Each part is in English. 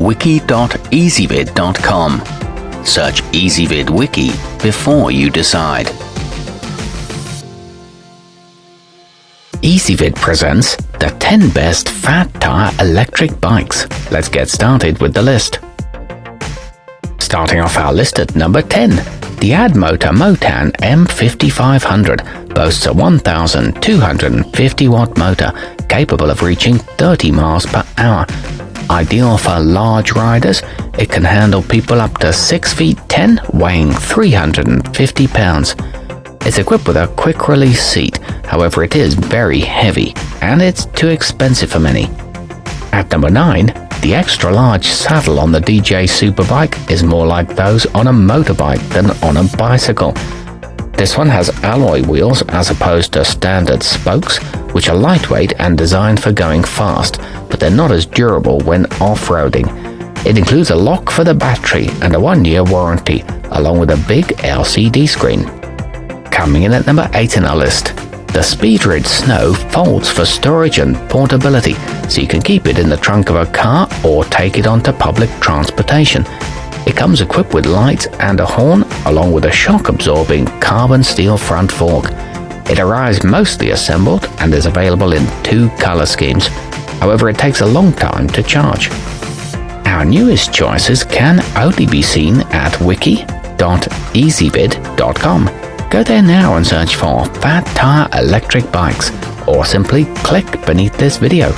wiki.ezvid.com. Search Ezvid Wiki before you decide. Ezvid presents the 10 best fat tire electric bikes. Let's get started with the list. Starting off our list at number 10, the addmotor motan M5500 boasts a 1250 watt motor capable of reaching 30 miles per hour. Ideal for large riders, it can handle people up to 6 feet 10, weighing 350 pounds. It's equipped with a quick release seat, however it is very heavy and it's too expensive for many. At number 9, the extra large saddle on the DJ Superbike is more like those on a motorbike than on a bicycle. This one has alloy wheels as opposed to standard spokes, which are lightweight and designed for going fast, but they're not as durable when off-roading. It includes a lock for the battery and a 1-year warranty, along with a big LCD screen. Coming in at number 8 in our list, the speedrid Snow folds for storage and portability, so you can keep it in the trunk of a car or take it onto public transportation. It comes equipped with lights and a horn, along with a shock-absorbing carbon steel front fork. It arrives mostly assembled and is available in 2 color schemes. However, it takes a long time to charge. Our newest choices can only be seen at wiki.ezvid.com. Go there now and search for fat tire electric bikes, or simply click beneath this video.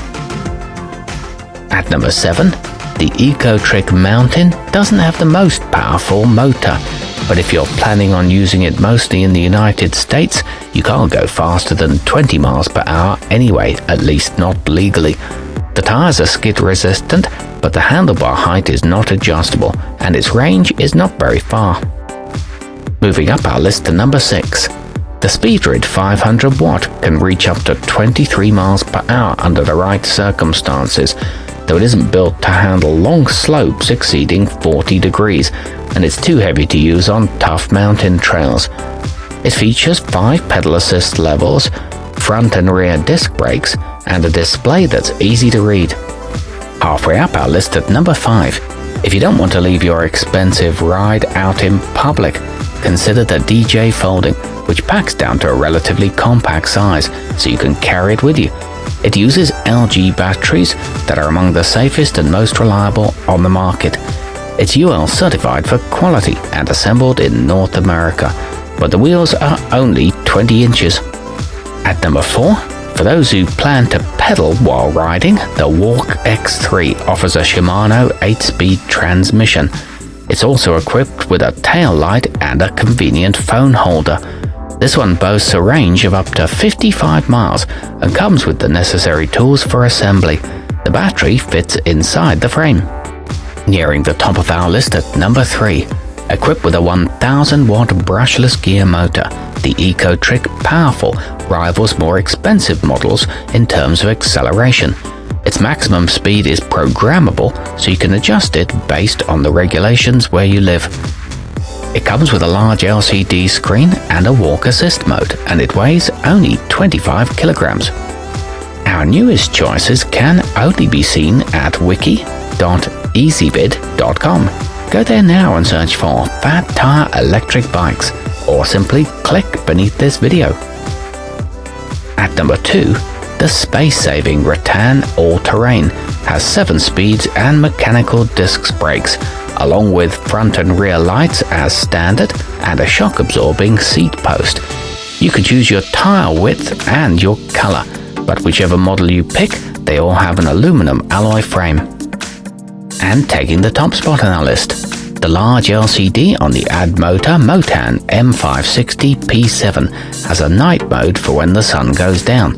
At number 7, the ecotric mountain doesn't have the most powerful motor, but if you're planning on using it mostly in the United States, you can't go faster than 20 miles per hour anyway, at least not legally. The tires are skid resistant, but the handlebar height is not adjustable, and its range is not very far. Moving up our list to number 6, the speedrid 500 watt can reach up to 23 miles per hour under the right circumstances, though it isn't built to handle long slopes exceeding 40 degrees, and it's too heavy to use on tough mountain trails. It features 5 pedal assist levels, front and rear disc brakes, and a display that's easy to read. Halfway up our list at number 5, if you don't want to leave your expensive ride out in public, consider the DJ Folding, which packs down to a relatively compact size, so you can carry it with you. It uses LG batteries that are among the safest and most reliable on the market. It's UL certified for quality and assembled in North America, but the wheels are only 20 inches. At number 4, for those who plan to pedal while riding, the wallke X3 offers a Shimano 8-speed transmission. It's also equipped with a tail light and a convenient phone holder. This one boasts a range of up to 55 miles and comes with the necessary tools for assembly. The battery fits inside the frame. Nearing the top of our list at number 3, equipped with a 1000 watt brushless gear motor, the ecotric Powerful rivals more expensive models in terms of acceleration. Its maximum speed is programmable, so you can adjust it based on the regulations where you live. It comes with a large LCD screen and a walk assist mode, and it weighs only 25 kilograms. Our newest choices can only be seen at wiki.ezvid.com. Go there now and search for fat tire electric bikes, or simply click beneath this video. At number 2, the space-saving rattan all-terrain has 7 speeds and mechanical disc brakes, along with front and rear lights as standard and a shock-absorbing seat post. You can choose your tire width and your color, but whichever model you pick, they all have an aluminum alloy frame. And taking the top spot on our list, the large LCD on the addmotor motan M560 P7 has a night mode for when the sun goes down.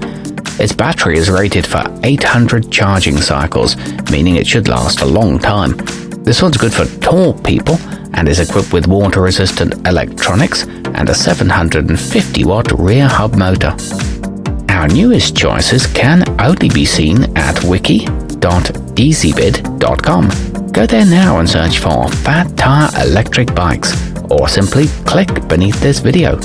Its battery is rated for 800 charging cycles, meaning it should last a long time. This one's good for tall people and is equipped with water-resistant electronics and a 750 watt rear hub motor. Our newest choices can only be seen at wiki.ezvid.com. Go there now and search for fat tire electric bikes, or simply click beneath this video.